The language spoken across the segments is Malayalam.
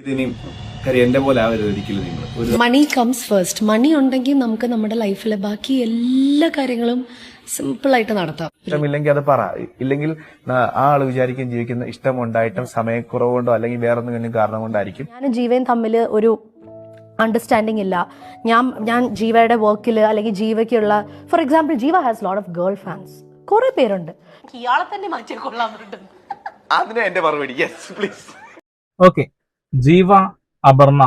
ഇതിനി എന്റെ പോലെ ആവരുത് ഒരിക്കലും നിങ്ങൾ. മണി കംസ് ഫസ്റ്റ്. മണി ഉണ്ടെങ്കിൽ നമുക്ക് നമ്മുടെ ലൈഫിലെ ബാക്കി എല്ലാ കാര്യങ്ങളും സിമ്പിൾ ആയിട്ട് നടത്താം. ഇഷ്ടമില്ലെങ്കിൽ അത് പറ. ഇല്ലെങ്കിൽ ആ ആള് വിചാരിക്കും ജീവിക്കുന്ന ഇഷ്ടമുണ്ടായിട്ടും സമയക്കുറവുകൊണ്ടോ അല്ലെങ്കിൽ വേറെ എന്തെങ്കിലും കാരണം കൊണ്ടായിരിക്കും. ഞാൻ ജീവയും തമ്മിൽ ഒരു അണ്ടർസ്റ്റാൻഡിങ് ഇല്ല. ഞാൻ ജീവയുടെ വർക്കിൽ അല്ലെങ്കിൽ ജീവയ്ക്കുള്ള, ഫോർ എക്സാമ്പിൾ, ജീവ has lot of girl fans, കുറെ പേരുണ്ട്. ഇയാളെ തന്നെ മാറ്റിക്കൊള്ളാറുണ്ട്. അതിന് എന്റെ മറുപടി യെസ് പ്ലീസ്. ഓക്കെ, ജീവ അപർണ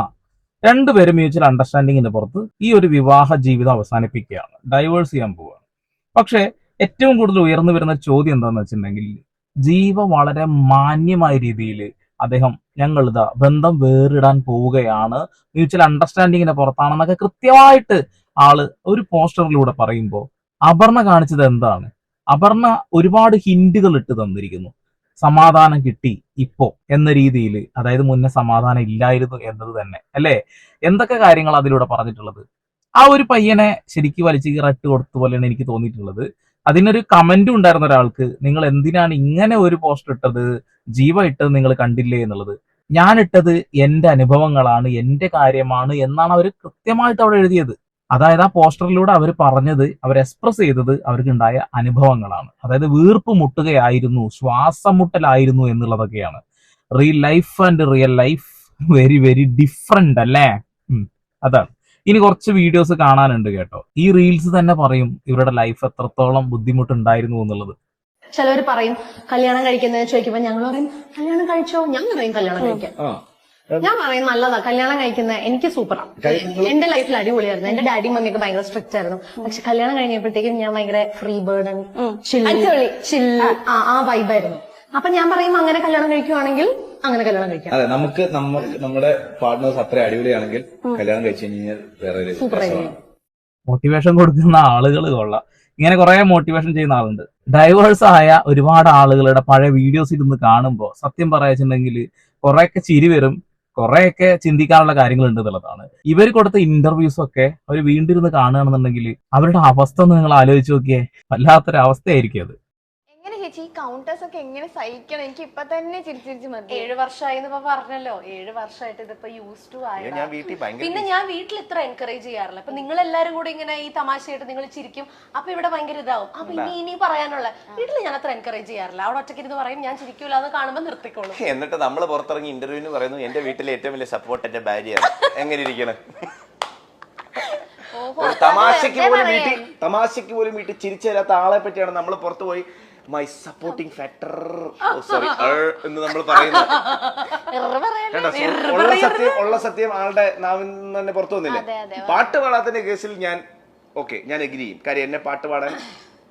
രണ്ടുപേരും മ്യൂച്വൽ അണ്ടർസ്റ്റാൻഡിങ്ങിന്റെ പുറത്ത് ഈ ഒരു വിവാഹ ജീവിതം അവസാനിപ്പിക്കുകയാണ്, ഡൈവേഴ്സ് ചെയ്യാൻ പോവുകയാണ്. പക്ഷെ ഏറ്റവും കൂടുതൽ ഉയർന്നു വരുന്ന ചോദ്യം എന്താണെന്ന് വെച്ചിട്ടുണ്ടെങ്കിൽ, ജീവ വളരെ മാന്യമായ രീതിയിൽ അദ്ദേഹം ഞങ്ങളിതാ ബന്ധം വേറിടാൻ പോവുകയാണ്, മ്യൂച്വൽ അണ്ടർസ്റ്റാൻഡിങ്ങിന്റെ പുറത്താണെന്നൊക്കെ കൃത്യമായിട്ട് ആള് ഒരു പോസ്റ്ററിലൂടെ പറയുമ്പോൾ അപർണ കാണിച്ചത് എന്താണ്? അപർണ ഒരുപാട് ഹിന്റുകൾ ഇട്ട് തന്നിരിക്കുന്നു. സമാധാനം കിട്ടി ഇപ്പോ എന്ന രീതിയിൽ, അതായത് മുന്നേ സമാധാനം ഇല്ലായിരുന്നു എന്നത് തന്നെ അല്ലേ? എന്തൊക്കെ കാര്യങ്ങൾ അതിലൂടെ പറഞ്ഞിട്ടുള്ളത്. ആ ഒരു പയ്യനെ ശരിക്കും വലിച്ചു കീറട്ട് കൊടുത്ത പോലെയാണ് എനിക്ക് തോന്നിയിട്ടുള്ളത്. അതിനൊരു കമന്റും ഉണ്ടായിരുന്ന ഒരാൾക്ക്, നിങ്ങൾ എന്തിനാണ് ഇങ്ങനെ ഒരു പോസ്റ്റർ ഇട്ടത്, ജീവ ഇട്ടത് നിങ്ങൾ കണ്ടില്ലേ എന്നുള്ളത്. ഞാൻ ഇട്ടത് എന്റെ അനുഭവങ്ങളാണ്, എന്റെ കാര്യമാണ് എന്നാണ് അവർ കൃത്യമായിട്ട് അവിടെ എഴുതിയത്. അതായത് ആ പോസ്റ്ററിലൂടെ അവർ പറഞ്ഞത്, അവർ എക്സ്പ്രസ് ചെയ്തത് അവർക്ക് ഉണ്ടായ അനുഭവങ്ങളാണ്. അതായത് വീർപ്പ് മുട്ടുകയായിരുന്നു, ശ്വാസം മുട്ടലായിരുന്നു എന്നുള്ളതൊക്കെയാണ്. Real life and real life very very different അല്ലേ? അതാണ്. ഇനി കുറച്ച് വീഡിയോസ് കാണാനുണ്ട് കേട്ടോ. ഈ റീൽസ് തന്നെ പറയും ഇവരുടെ ലൈഫ് എത്രത്തോളം ബുദ്ധിമുട്ടുണ്ടായിരുന്നു എന്നുള്ളത്. ചിലവർ പറയും കല്യാണം കഴിക്കുന്നതിന് ചോദിക്കുമ്പോൾ ഞങ്ങൾ പറയും കല്യാണം കഴിച്ചോ, ഞാൻ പറയും കല്യാണം കഴിക്കാം. ഞാൻ പറയും നല്ലതാ കല്യാണം കഴിക്കുന്നത്, എനിക്ക് സൂപ്പറാണ്, എന്റെ ലൈഫിൽ അടിപൊളിയായിരുന്നു. എന്റെ ഡാഡി മമ്മിയൊക്കെ ഭയങ്കര സ്ട്രിക്റ്റ് ആയിരുന്നു. പക്ഷെ കല്യാണം കഴിഞ്ഞപ്പോഴത്തേക്കും ഞാൻ ഭയങ്കര ഫ്രീ ബേർഡ് ചിൽ ആ വൈബായിരുന്നു. അപ്പൊ ഞാൻ പറയും അങ്ങനെ കല്യാണം കഴിക്കുവാണെങ്കിൽ അങ്ങനെ കല്യാണം കഴിക്കാം. അതെ, നമുക്ക് നമ്മുടെ പാർട്ട്നേഴ്സ് അത്ര അടിപൊളിയാണെങ്കിൽ കല്യാണം കഴിച്ചു കഴിഞ്ഞാൽ വേറെ സൂപ്പറായിരിക്കും. മോട്ടിവേഷൻ കൊടുക്കുന്ന ആളുകൾ കൊള്ളാം. ഇങ്ങനെ കുറെ മോട്ടിവേഷൻ ചെയ്യുന്ന ആളുണ്ട്. ഡൈവേഴ്സ് ആയ ഒരുപാട് ആളുകളുടെ പഴയ വീഡിയോസ് ഇരുന്ന് കാണുമ്പോൾ സത്യം പറയാച്ചിട്ടുണ്ടെങ്കിൽ കുറെയൊക്കെ ചിരി വരും, കുറെയൊക്കെ ചിന്തിക്കാനുള്ള കാര്യങ്ങൾ ഉണ്ട് എന്നുള്ളതാണ്. ഇവർ കൊടുത്ത ഇന്റർവ്യൂസ് ഒക്കെ അവർ വീണ്ടും ഇരുന്ന് കാണുകയാണെന്നുണ്ടെങ്കിൽ അവരുടെ അവസ്ഥ ഒന്ന് നിങ്ങൾ ആലോചിച്ച് നോക്കിയേ, വല്ലാത്തൊരു അവസ്ഥയായിരിക്കും അത്. ചേച്ചി കൗണ്ടേഴ്സ് ഒക്കെ എങ്ങനെ സഹിക്കണം? എനിക്ക് ഇപ്പൊ തന്നെ ചിരിച്ചിരിച്ച് മതി. 7 വർഷമായി പറഞ്ഞല്ലോ. 7 വർഷമായിട്ട് ഇതിപ്പോ യൂസ് ടു ആയി. പിന്നെ ഞാൻ വീട്ടിൽ ഇത്ര എൻകറേജ് ചെയ്യാറില്ല. അപ്പൊ നിങ്ങൾ എല്ലാരും കൂടി ഇങ്ങനെ ഈ തമാശയായിട്ട് നിങ്ങൾ ചിരിക്കും, അപ്പൊ ഇവിടെ ഭയങ്കര ഇതാവും. അപ്പൊ ഇനി പറയാനുള്ള വീട്ടിൽ ഞാൻ അത്ര എൻകറേജ് ചെയ്യാറില്ല. അവിടെ ഒറ്റയ്ക്ക് ഇരുന്ന് പറയും ഞാൻ ചിരിക്കൂല, അത് കാണുമ്പോൾ നിർത്തിക്കോളും. എന്നിട്ട് നമ്മൾ പുറത്തിറങ്ങി ഇന്റർവ്യൂവിന് പറയുന്നു എന്റെ വീട്ടിലെ ഏറ്റവും വലിയ സപ്പോർട്ട് എന്റെ ഭാര്യയാണ്. എങ്ങനെ ഇരിക്കണം? തമാശക്ക് പോലും വീട്ടിൽ ചിരിച്ചു തരാത്ത ആളെ പറ്റിയാണ് നമ്മൾ പുറത്തു പോയി മൈ സപ്പോർട്ടിംഗ് ഫാക്ടർ സോറി എന്ന് നമ്മൾ പറയുന്നത്. ഉള്ള സത്യം ആളുടെ നാവിൽ നിന്ന് തന്നെ പുറത്തു വന്നില്ലേ? പാട്ട് പാടാത്തതിന്റെ കേസിൽ ഞാൻ എഗ്രി ചെയ്യും. കാര്യം എന്നെ പാട്ട് പാടാൻ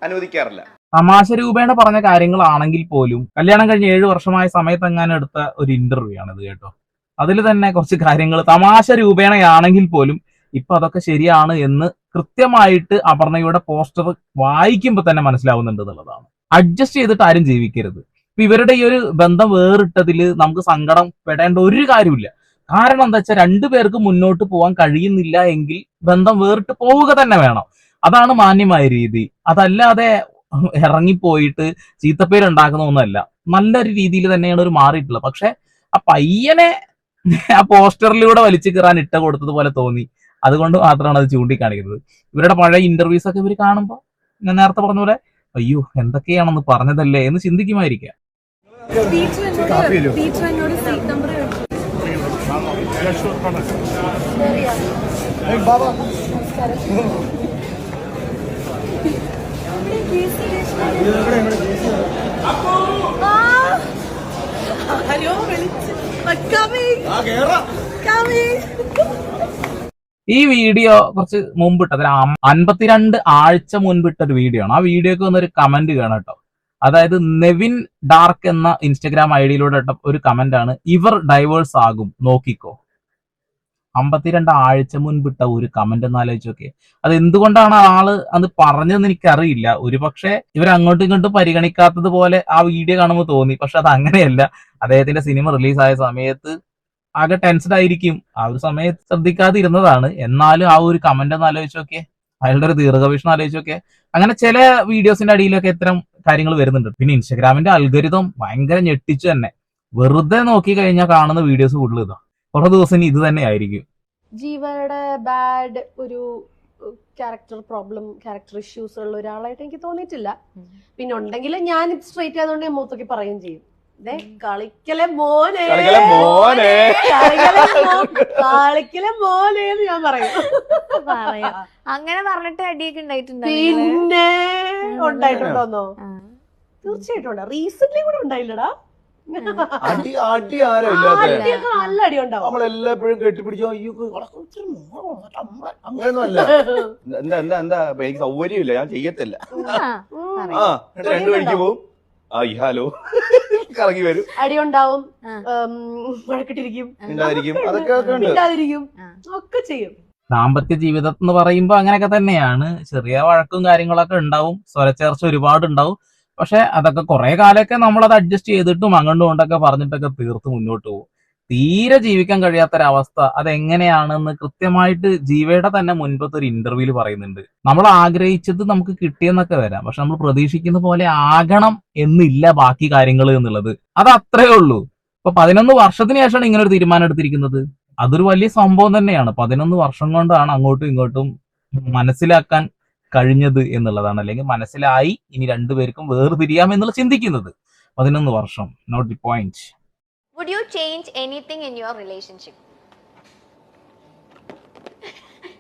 അനുവദിക്കാറില്ല. തമാശ രൂപേണ പറഞ്ഞ കാര്യങ്ങളാണെങ്കിൽ പോലും കല്യാണം കഴിഞ്ഞ് 7 വർഷമായ സമയത്ത് എങ്ങാനും എടുത്ത ഒരു ഇന്റർവ്യൂ ആണിത് കേട്ടോ. അതിൽ തന്നെ കുറച്ച് കാര്യങ്ങൾ തമാശ രൂപേണയാണെങ്കിൽ പോലും ഇപ്പൊ അതൊക്കെ ശരിയാണ് എന്ന് കൃത്യമായിട്ട് അപർണയുടെ പോസ്റ്റർ വായിക്കുമ്പോൾ തന്നെ മനസ്സിലാവുന്നുണ്ട് എന്നുള്ളതാണ്. അഡ്ജസ്റ്റ് ചെയ്തിട്ട് ആരും ജീവിക്കരുത്. ഇപ്പൊ ഇവരുടെ ഈ ഒരു ബന്ധം വേറിട്ടതിൽ നമുക്ക് സങ്കടം പെടേണ്ട ഒരു കാര്യമില്ല. കാരണം എന്താ വെച്ചാൽ രണ്ടുപേർക്ക് മുന്നോട്ട് പോകാൻ കഴിയുന്നില്ല എങ്കിൽ ബന്ധം വേറിട്ട് പോവുക തന്നെ വേണം. അതാണ് മാന്യമായ രീതി. അതല്ലാതെ ഇറങ്ങിപ്പോയിട്ട് ചീത്തപ്പേരുണ്ടാക്കുന്ന ഒന്നല്ല. നല്ലൊരു രീതിയിൽ തന്നെയാണ് ഒരു മാറിയിട്ടുള്ളത്. പക്ഷെ ആ പയ്യനെ ആ പോസ്റ്ററിലൂടെ വലിച്ചു കീറാൻ ഇട്ട കൊടുത്തതുപോലെ തോന്നി. അതുകൊണ്ട് മാത്രമാണ് അത് ചൂണ്ടിക്കാണിക്കുന്നത്. ഇവരുടെ പഴയ ഇന്റർവ്യൂസ് ഒക്കെ ഇവർ കാണുമ്പോൾ ഞാൻ നേരത്തെ പറഞ്ഞ പോലെ അയ്യോ എന്തൊക്കെയാണെന്ന് പറഞ്ഞതല്ലേ എന്ന് ചിന്തിക്കുമായിരിക്കാം. ഈ വീഡിയോ കുറച്ച് മുമ്പിട്ട്, അതിൽ 52 ആഴ്ച മുൻപിട്ട ഒരു വീഡിയോ ആണ്. ആ വീഡിയോക്ക് വന്നൊരു കമന്റ് കാണാം കേട്ടോ. അതായത് നെവിൻ ഡാർക്ക് എന്ന ഇൻസ്റ്റഗ്രാം ഐഡിയിലൂടെ ഇട്ട ഒരു കമന്റ് ആണ്, ഇവർ ഡൈവേഴ്സ് ആകും നോക്കിക്കോ. 52 ആഴ്ച മുൻപിട്ട ഒരു കമന്റ് എന്ന് ആലോചിച്ച് നോക്കിയേ. അത് എന്തുകൊണ്ടാണ് ആള് അത് പറഞ്ഞതെന്ന് എനിക്കറിയില്ല. ഒരുപക്ഷെ ഇവർ അങ്ങോട്ടും ഇങ്ങോട്ടും പരിഗണിക്കാത്തത് പോലെ ആ വീഡിയോ കാണുമ്പോൾ തോന്നി. പക്ഷെ അത് അങ്ങനെയല്ല. അദ്ദേഹത്തിന്റെ സിനിമ റിലീസായ സമയത്ത് ആകെ ടെൻസ്ഡ് ആയിരിക്കും. ആ ഒരു സമയത്ത് ശ്രദ്ധിക്കാതെ ഇരുന്നതാണ്. എന്നാലും ആ ഒരു കമന്റ് ഒന്ന് ആലോചിച്ച് നോക്കിയേ, അയാളുടെ ഒരു ദീർഘവീക്ഷണം ആലോചിച്ച് നോക്കിയേ. അങ്ങനെ ചില വീഡിയോസിന്റെ അടിയിലൊക്കെ ഇത്തരം കാര്യങ്ങൾ വരുന്നുണ്ട്. പിന്നെ ഇൻസ്റ്റഗ്രാമിന്റെ അൽഗോരിതം ഭയങ്കര ഞെട്ടിച്ചു തന്നെ. വെറുതെ നോക്കി കഴിഞ്ഞാൽ കാണുന്ന വീഡിയോസ് കൂടുതൽ ഇതാ. കുറെ ദിവസം ഇനി ഇത് തന്നെ ആയിരിക്കും. ജീവയുടെ ബാഡ് ഒരു ക്യാരക്ടർ പ്രോബ്ലം, ക്യാരക്ടർ ഇഷ്യൂസ് ഉള്ള ഒരാളായിട്ട് എനിക്ക് തോന്നിയിട്ടില്ല. പിന്നെ ഉണ്ടെങ്കിൽ ഞാൻ സ്ട്രേറ്റ് ആയതുകൊണ്ട് ഞാൻ മൂത്തൊക്കെ പറയുകയും ചെയ്യും. കളിക്കലെ മോനെ കളിക്കലെ മോനെ എന്ന് ഞാൻ പറയും. അങ്ങനെ പറഞ്ഞിട്ട് അടിയൊക്കെ ഉണ്ടായിട്ടുണ്ട്. പിന്നെ ഉണ്ടായിട്ടുണ്ടോന്നോ? തീർച്ചയായിട്ടും ഉണ്ട്. റീസെന്റ് കൂടെ ഉണ്ടായില്ലടാ. അടി ആരോ ഇല്ലാത്ത അടിയൊക്കെ നല്ല അടി ഉണ്ടാവും. നമ്മളെല്ലാപ്പോഴും കെട്ടിപ്പിടിച്ചോ അങ്ങനെയൊന്നും അല്ല. എന്താ എന്താ എന്താ എനിക്ക് സൗകര്യമില്ല, ഞാൻ ചെയ്യത്തില്ല. രണ്ടു മണിക്ക് പോവും, ഹലോ കറങ്ങി വരും, അടിയുണ്ടാവും, വഴക്കിട്ടിരിക്കും, അതൊക്കെ ഒക്കെ ചെയ്യും. ദാമ്പത്യ ജീവിതം എന്ന് പറയുമ്പോൾ അങ്ങനെയൊക്കെ തന്നെയാണ്. ചെറിയ വഴക്കും കാര്യങ്ങളൊക്കെ ഉണ്ടാവും, സ്വരച്ചേർച്ച ഒരുപാട് ഉണ്ടാവും. പക്ഷെ അതൊക്കെ കുറെ കാലമൊക്കെ നമ്മളത് അഡ്ജസ്റ്റ് ചെയ്തിട്ടും അങ്ങോട്ടും കൊണ്ടൊക്കെ പറഞ്ഞിട്ടൊക്കെ തീർത്ത് മുന്നോട്ട് പോകും. തീരെ ജീവിക്കാൻ കഴിയാത്തൊരവസ്ഥ അതെങ്ങനെയാണെന്ന് കൃത്യമായിട്ട് ജീവയുടെ തന്നെ മുൻപത്തെ ഒരു ഇന്റർവ്യൂല് പറയുന്നുണ്ട്. നമ്മൾ ആഗ്രഹിച്ചത് നമുക്ക് കിട്ടിയെന്നൊക്കെ വരാം, പക്ഷെ നമ്മൾ പ്രതീക്ഷിക്കുന്ന പോലെ ആകണം എന്നില്ല ബാക്കി കാര്യങ്ങൾ എന്നുള്ളത്. അത് അത്രേ ഉള്ളൂ. ഇപ്പൊ 11 വർഷത്തിന് ശേഷമാണ് ഇങ്ങനെ ഒരു തീരുമാനം എടുത്തിരിക്കുന്നത്. അതൊരു വലിയ സംഭവം തന്നെയാണ്. 11 വർഷം കൊണ്ടാണ് അങ്ങോട്ടും ഇങ്ങോട്ടും മനസ്സിലാക്കാൻ കഴിഞ്ഞത് എന്നുള്ളതാണ്. അല്ലെങ്കിൽ മനസ്സിലായി ഇനി രണ്ടുപേർക്കും വേർതിരിയാം എന്നുള്ള ചിന്തിക്കുന്നത്. 11 വർഷം, note the point. Would you change anything in your relationship?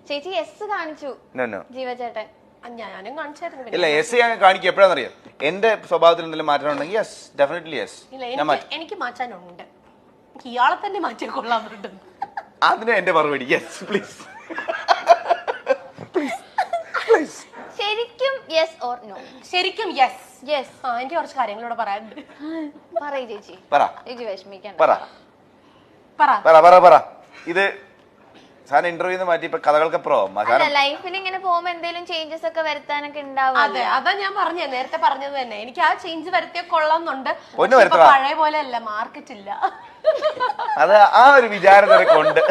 ചേച്ചി യെസ് കാണിച്ചു ജീവ ചേട്ടൻ. ഞാനും കാണിച്ചായിരുന്നു. ഇല്ല, യെസ് ഞാൻ കാണിക്കും എപ്പോഴാണെന്നറിയാം. എന്റെ സ്വഭാവത്തിൽ എന്തെങ്കിലും മാറ്റം ഉണ്ടെങ്കിൽ യെസ്, ഡെഫിനറ്റ്ലി യെസ്. എനിക്ക് മാറ്റാനുണ്ട്. ഇയാളെ തന്നെ മാറ്റിക്കൊള്ളാറുണ്ട്. അതിന് എന്റെ മറുപടി യെസ് പ്ലീസ്. ശരിക്കും യെസ് ഓർ നോ? ശരിക്കും യെസ്. യെസ്. എനിക്ക് കുറച്ച് കാര്യങ്ങളോട് പറയാനുണ്ട്. പറയ് ചേച്ചി. ചേച്ചി വിഷമിക്കണ്ട. പറ. ഇത് സാധനം ഇന്റർവ്യൂ മാറ്റി ഇപ്പൊ കഥകൾക്കപ്പുറം ലൈഫിൽ ഇങ്ങനെ പോകുമ്പോ എന്തെങ്കിലും ചേഞ്ചസ് ഒക്കെ വരുത്താനൊക്കെ ഉണ്ടാവും. അതെ, അതാ ഞാൻ പറഞ്ഞത്, നേരത്തെ പറഞ്ഞത് തന്നെ. എനിക്ക് ആ ചേഞ്ച് വരുത്തിയ കൊള്ളാന്നുണ്ട്. പഴയ പോലെ അല്ല, മാർക്കറ്റ് ഇല്ല. അത് ആ ഒരു വിചാരത്തിലുണ്ട്.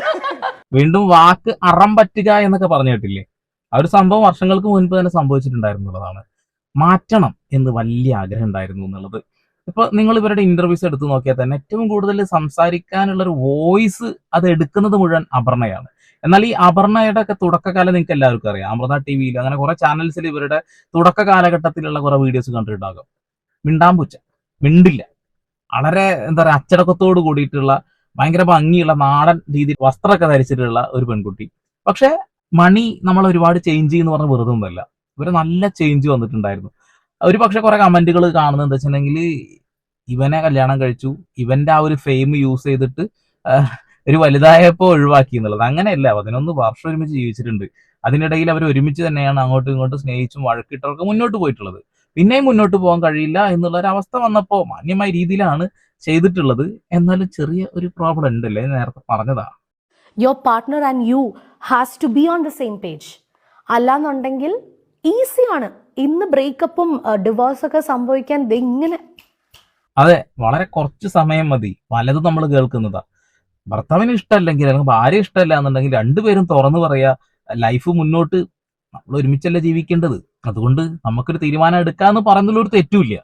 വീണ്ടും വാക്ക് അറം പറ്റുക എന്നൊക്കെ പറഞ്ഞു കേട്ടില്ലേ? ആ ഒരു സംഭവം വർഷങ്ങൾക്ക് മുൻപ് തന്നെ സംഭവിച്ചിട്ടുണ്ടായിരുന്നുള്ളതാണ്. മാറ്റണം എന്ന് വലിയ ആഗ്രഹം ഉണ്ടായിരുന്നു എന്നുള്ളത്. ഇപ്പൊ നിങ്ങൾ ഇവരുടെ ഇന്റർവ്യൂസ് എടുത്തു നോക്കിയാൽ തന്നെ ഏറ്റവും കൂടുതൽ സംസാരിക്കാനുള്ള ഒരു വോയിസ് അത് എടുക്കുന്നത് മുഴുവൻ അപർണയാണ്. എന്നാൽ ഈ അപർണയുടെ ഒക്കെ തുടക്കകാലം നിങ്ങൾക്ക് എല്ലാവർക്കും അറിയാം. അമൃത ടിവിയിൽ അങ്ങനെ കുറെ ചാനൽസിൽ ഇവരുടെ തുടക്ക കാലഘട്ടത്തിലുള്ള കുറെ വീഡിയോസ് കണ്ടിട്ടുണ്ടാകും. മിണ്ടാമ്പൂച്ച, മിണ്ടില്ല, വളരെ എന്താ പറയുക അച്ചടക്കത്തോട് കൂടിയിട്ടുള്ള ഭയങ്കര ഭംഗിയുള്ള നാടൻ രീതിയിൽ വസ്ത്രമൊക്കെ ധരിച്ചിട്ടുള്ള ഒരു പെൺകുട്ടി. പക്ഷെ മണി നമ്മൾ ഒരുപാട് ചേഞ്ച് ചെയ്യുന്ന പറഞ്ഞ വെറുതെ ഒന്നുമല്ല, ഇവര് നല്ല ചേഞ്ച് വന്നിട്ടുണ്ടായിരുന്നു. ഒരു പക്ഷെ കുറെ കമന്റുകൾ കാണുന്നത് എന്താ വെച്ചിട്ടുണ്ടെങ്കിൽ ഇവനെ കല്യാണം കഴിച്ചു, ഇവന്റെ ആ ഒരു ഫെയിം യൂസ് ചെയ്തിട്ട് ഒരു വലുതായപ്പോ ഒഴിവാക്കി എന്നുള്ളത്. അങ്ങനെയല്ല, 11 വർഷം ഒരുമിച്ച് ജീവിച്ചിട്ടുണ്ട്. അതിനിടയിൽ അവർ ഒരുമിച്ച് തന്നെയാണ് അങ്ങോട്ടും ഇങ്ങോട്ടും സ്നേഹിച്ചും വഴക്കിട്ടൊക്കെ മുന്നോട്ട് പോയിട്ടുള്ളത്. പിന്നെയും മുന്നോട്ട് പോകാൻ കഴിയില്ല എന്നുള്ള ഒരു അവസ്ഥ വന്നപ്പോ മാന്യമായ രീതിയിലാണ് ചെയ്തിട്ടുള്ളത്. എന്നാലും ചെറിയ ഒരു പ്രോബ്ലം ഉണ്ടല്ലേ, നേരത്തെ പറഞ്ഞതാ. Your partner and you has to be on the same page. അല്ലാന്നുണ്ടെങ്കിൽ ഈസിയാണ് ഇന്ന് ബ്രേക്കപ്പും ഡിവോഴ്സൊക്കെ സംഭവിക്കാൻ ഇങ്ങനെ. അതെ, വളരെ കുറച്ച് സമയം മതി. പലതും നമ്മൾ കേൾക്കുന്നതാ. ഭർത്താവിന് ഇഷ്ടമല്ലെങ്കിൽ അല്ലെങ്കിൽ ഭാര്യ ഇഷ്ടമല്ല എന്നുണ്ടെങ്കിൽ രണ്ടുപേരും തുറന്നു പറയാ, ലൈഫ് മുന്നോട്ട് നമ്മൾ ഒരുമിച്ചല്ല ജീവിക്കേണ്ടത്, അതുകൊണ്ട് നമുക്കൊരു തീരുമാനം എടുക്കാന്ന് പറയുന്നതിലൊരു തെറ്റുമില്ല.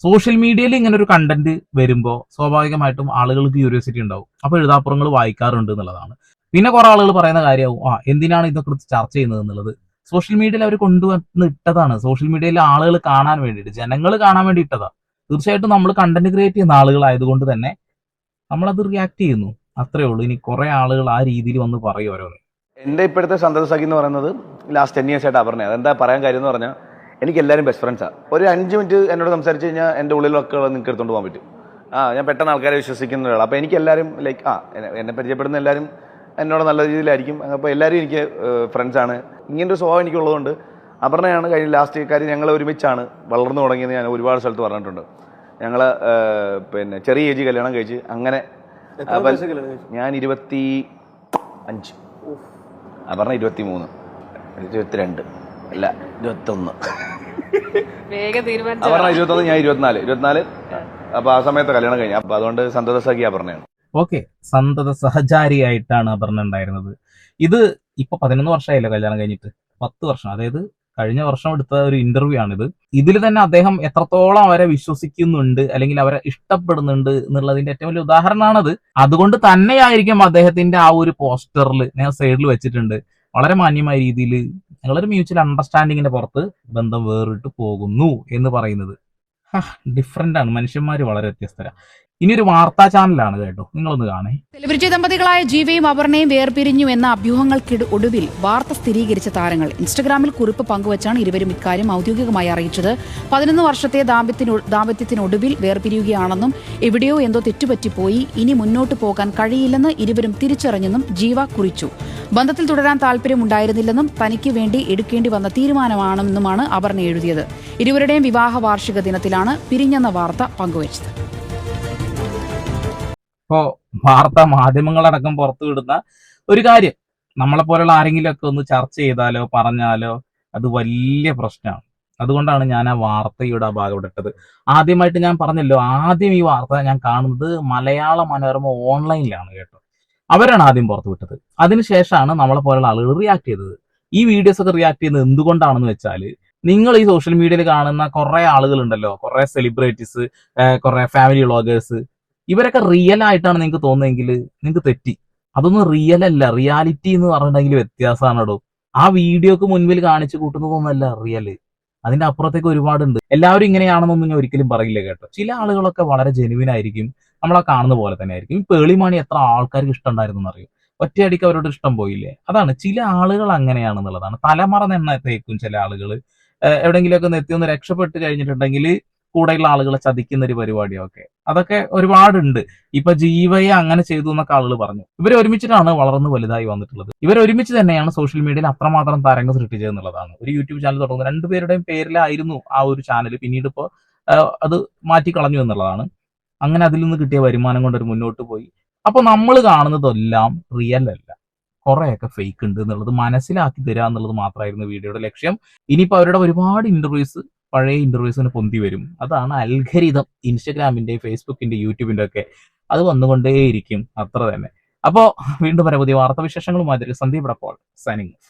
സോഷ്യൽ മീഡിയയിൽ ഇങ്ങനെ ഒരു കണ്ടന്റ് വരുമ്പോൾ സ്വാഭാവികമായിട്ടും ആളുകൾക്ക് ക്യൂരിയോസിറ്റി ഉണ്ടാവും. അപ്പൊ എഴുതാപ്പുറങ്ങൾ വായിക്കാറുണ്ട് എന്നുള്ളതാണ്. പിന്നെ കുറെ ആളുകൾ പറയുന്ന കാര്യമാവും, എന്തിനാണ് ഇതൊക്കെ കുറിച്ച് ചർച്ച ചെയ്യുന്നത് എന്നുള്ളത്. സോഷ്യൽ മീഡിയയിൽ അവർ കൊണ്ടുവന്ന് ഇട്ടതാണ്. സോഷ്യൽ മീഡിയയിലെ ആളുകൾ കാണാൻ വേണ്ടിയിട്ട്, ജനങ്ങൾ കാണാൻ വേണ്ടി ഇട്ടതാ. തീർച്ചയായിട്ടും നമ്മൾ കണ്ടന്റ് ക്രിയേറ്റ് ചെയ്യുന്ന ആളുകളായതുകൊണ്ട് തന്നെ നമ്മളത് റിയാക്ട് ചെയ്യുന്നു, അത്രേ ഉള്ളൂ. ഇനി കുറെ ആളുകൾ ആ രീതിയിൽ വന്ന് പറയും ഓരോന്ന്. എന്റെ ഇപ്പോഴത്തെ സന്തത സഖി എന്ന് പറയുന്നത് ലാസ്റ്റ് 10 years ആയിട്ട് പറഞ്ഞത്. അതെന്താ പറയാൻ കാര്യം എന്ന് പറഞ്ഞാൽ എനിക്ക് എല്ലാവരും ബെസ്റ്റ് ഫ്രണ്ട്സാണ്. ഒരു 5 മിനിറ്റ് എന്നോട് സംസാരിച്ച് കഴിഞ്ഞാൽ എൻ്റെ ഉള്ളിലൊക്കെ നിങ്ങൾക്ക് എടുത്തുകൊണ്ട് പോകാൻ പറ്റും. ഞാൻ പെട്ടെന്ന് ആൾക്കാരെ വിശ്വസിക്കുന്ന ഒരാൾ. അപ്പോൾ എനിക്ക് എല്ലാവരും ലൈക്ക് എന്നെ പരിചയപ്പെടുന്ന എല്ലാവരും എന്നോട് നല്ല രീതിയിലായിരിക്കും. അപ്പോൾ എല്ലാവരും എനിക്ക് ഫ്രണ്ട്സാണ്. ഇങ്ങനൊരു സ്വഭാവം എനിക്കുള്ളതുകൊണ്ട് അപർണയാണ് കഴിഞ്ഞ ലാസ്റ്റ് കാര്യം. ഞങ്ങൾ ഒരുമിച്ചാണ് വളർന്നു തുടങ്ങിയത്. ഞാൻ ഒരുപാട് സ്ഥലത്ത് പറഞ്ഞിട്ടുണ്ട്. ഞങ്ങൾ പിന്നെ ചെറിയ ഏജ് കല്യാണം കഴിച്ച് അങ്ങനെ. ഞാൻ 25, അപർണ 23, 22 അല്ല 21. അപർണ 21, ഞാൻ 24. അപ്പൊ ആ സമയത്ത് കല്യാണം കഴിഞ്ഞു. അപ്പൊ അതുകൊണ്ട് സന്തത സഖി അപർണയാണ്. ഓക്കെ, സന്തത സഹചാരിയായിട്ടാണ് അപർണ ഉണ്ടായിരുന്നത്. ഇത് ഇപ്പൊ 11 വർഷമായില്ല കല്യാണം കഴിഞ്ഞിട്ട്. 10 വർഷം, അതായത് കഴിഞ്ഞ വർഷം എടുത്ത ഒരു ഇന്റർവ്യൂ ആണിത്. ഇതിൽ തന്നെ അദ്ദേഹം എത്രത്തോളം അവരെ വിശ്വസിക്കുന്നുണ്ട് അല്ലെങ്കിൽ അവരെ ഇഷ്ടപ്പെടുന്നുണ്ട് എന്നുള്ളതിന്റെ ഏറ്റവും വലിയ ഉദാഹരണമാണത്. അതുകൊണ്ട് തന്നെയായിരിക്കും അദ്ദേഹത്തിന്റെ ആ ഒരു പോസ്റ്ററിൽ ഞാൻ സൈഡിൽ വെച്ചിട്ടുണ്ട്, വളരെ മാന്യമായ രീതിയിൽ ഞങ്ങളൊരു മ്യൂച്വൽ അണ്ടർസ്റ്റാൻഡിങ്ങിന്റെ പുറത്ത് ബന്ധം വേറിട്ട് പോകുന്നു എന്ന് പറയുന്നത്. ഡിഫറെന്റ് ആണ്, മനുഷ്യന്മാര് വളരെ വ്യത്യസ്തരാണ്. ഇനി ഒരു വാർത്താ ചാനലാണ് കേട്ടോ, നിങ്ങളൊന്ന് കാണേ. സെലിബ്രിറ്റി ദമ്പതികളായ ജീവയും അപർണയും വേർപിരിഞ്ഞു എന്ന അഭ്യൂഹങ്ങൾക്കൊടുവിൽ വാർത്ത സ്ഥിരീകരിച്ച താരങ്ങൾ ഇൻസ്റ്റഗ്രാമിൽ കുറിപ്പ് പങ്കുവച്ചാണ് ഇരുവരും ഇക്കാര്യം ഔദ്യോഗികമായി അറിയിച്ചത്. 11 വർഷത്തെ ദാമ്പത്യത്തിനൊടുവിൽ വേർപിരിയുകയാണെന്നും എവിടെയോ എന്തോ തെറ്റുപറ്റിപ്പോയി, ഇനി മുന്നോട്ട് പോകാൻ കഴിയില്ലെന്ന് ഇരുവരും തിരിച്ചറിഞ്ഞെന്നും ജീവ കുറിച്ചു. ബന്ധത്തിൽ തുടരാൻ താല്പര്യമുണ്ടായിരുന്നില്ലെന്നും തനിക്ക് വേണ്ടി എടുക്കേണ്ടി വന്ന തീരുമാനമാണെന്നുമാണ് അപർണ എഴുതിയത്. ഇരുവരുടെയും വിവാഹ വാർഷിക ദിനത്തിലാണ് പിരിഞ്ഞെന്ന വാർത്ത പങ്കുവച്ചത്. ഇപ്പോ വാർത്താ മാധ്യമങ്ങളടക്കം പുറത്തുവിടുന്ന ഒരു കാര്യം നമ്മളെ പോലുള്ള ആരെങ്കിലും ഒക്കെ ഒന്ന് ചർച്ച ചെയ്താലോ പറഞ്ഞാലോ അത് വലിയ പ്രശ്നമാണ്. അതുകൊണ്ടാണ് ഞാൻ ആ വാർത്തയുടെ ആ ഭാഗം ഇട്ടത്. ആദ്യമായിട്ട് ഞാൻ പറഞ്ഞല്ലോ, ആദ്യം ഈ വാർത്ത ഞാൻ കാണുന്നത് മലയാള മനോരമ ഓൺലൈനിലാണ് കേട്ടോ. അവരാണ് ആദ്യം പുറത്തു വിട്ടത്. അതിനുശേഷമാണ് നമ്മളെ പോലുള്ള ആളുകൾ റിയാക്ട് ചെയ്തത്. ഈ വീഡിയോസ് ഒക്കെ റിയാക്ട് ചെയ്യുന്നത് എന്തുകൊണ്ടാണെന്ന് വെച്ചാൽ, നിങ്ങൾ ഈ സോഷ്യൽ മീഡിയയിൽ കാണുന്ന കുറെ ആളുകളുണ്ടല്ലോ, കുറെ സെലിബ്രിറ്റീസ്, കുറെ ഫാമിലി വ്ളോഗേഴ്സ്, ഇവരൊക്കെ റിയൽ ആയിട്ടാണ് നിങ്ങൾക്ക് തോന്നുന്നതെങ്കിൽ നിങ്ങൾക്ക് തെറ്റി. അതൊന്നും റിയൽ അല്ല. റിയാലിറ്റി എന്ന് പറഞ്ഞിട്ടുണ്ടെങ്കിൽ വ്യത്യാസമാണോ. ആ വീഡിയോക്ക് മുൻപിൽ കാണിച്ചു കൂട്ടുന്നതൊന്നുമല്ല റിയൽ. അതിന്റെ അപ്പുറത്തേക്ക് ഒരുപാടുണ്ട്. എല്ലാവരും ഇങ്ങനെയാണെന്നൊന്നും ഞാൻ ഒരിക്കലും പറയില്ല കേട്ടോ. ചില ആളുകളൊക്കെ വളരെ ജെനുവിൻ ആയിരിക്കും, നമ്മളാ കാണുന്ന പോലെ തന്നെ ആയിരിക്കും. ഈ പേളിമാണി എത്ര ആൾക്കാർക്ക് ഇഷ്ടമുണ്ടായിരുന്നു അറിയും, ഒറ്റയടിക്ക് അവരോട് ഇഷ്ടം പോയില്ലേ. അതാണ്, ചില ആളുകൾ അങ്ങനെയാണെന്നുള്ളതാണ്. തലമറ എണ്ണ തേക്കും ചില ആളുകൾ. എവിടെയെങ്കിലുമൊക്കെ നെത്തി ഒന്ന് രക്ഷപ്പെട്ട് കഴിഞ്ഞിട്ടുണ്ടെങ്കിൽ കൂടെയുള്ള ആളുകളെ ചതിക്കുന്ന ഒരു പരിപാടിയൊക്കെ, അതൊക്കെ ഒരുപാടുണ്ട്. ഇപ്പൊ ജീവയെ അങ്ങനെ ചെയ്തു എന്നൊക്കെ ആളുകൾ പറഞ്ഞു. ഇവർ ഒരുമിച്ചിട്ടാണ് വളർന്ന് വലുതായി വന്നിട്ടുള്ളത്. ഇവർ ഒരുമിച്ച് തന്നെയാണ് സോഷ്യൽ മീഡിയയിൽ അത്രമാത്രം തരംഗം സൃഷ്ടിച്ചത് എന്നുള്ളതാണ്. ഒരു യൂട്യൂബ് ചാനൽ തുടങ്ങുന്നത് രണ്ടുപേരുടെയും പേരിലായിരുന്നു ആ ഒരു ചാനൽ. പിന്നീട് ഇപ്പോൾ അത് മാറ്റിക്കളഞ്ഞു എന്നുള്ളതാണ്. അങ്ങനെ അതിൽ നിന്ന് കിട്ടിയ വരുമാനം കൊണ്ട് ഒരു മുന്നോട്ട് പോയി. അപ്പൊ നമ്മൾ കാണുന്നതെല്ലാം റിയൽ അല്ല, കുറെയൊക്കെ ഫേക്ക് ഉണ്ട് എന്നുള്ളത് മനസ്സിലാക്കി തരിക എന്നുള്ളത് മാത്രമായിരുന്നു വീഡിയോയുടെ ലക്ഷ്യം. ഇനിയിപ്പോൾ അവരുടെ ഒരുപാട് ഇന്റർവ്യൂസ്, പഴയ ഇന്റർവ്യൂസിന് പൊന്തി വരും. അതാണ് അൽഗരിതം, ഇൻസ്റ്റഗ്രാമിന്റെ, ഫേസ്ബുക്കിന്റെ, യൂട്യൂബിന്റെ ഒക്കെ. അത് വന്നുകൊണ്ടേയിരിക്കും, അത്ര തന്നെ. അപ്പോ വീണ്ടും വരെ പുതിയ വാർത്താ വിശേഷങ്ങളുമായി സന്ദീപ് അപ്പോൾ സൈനിങ് ഓഫ്.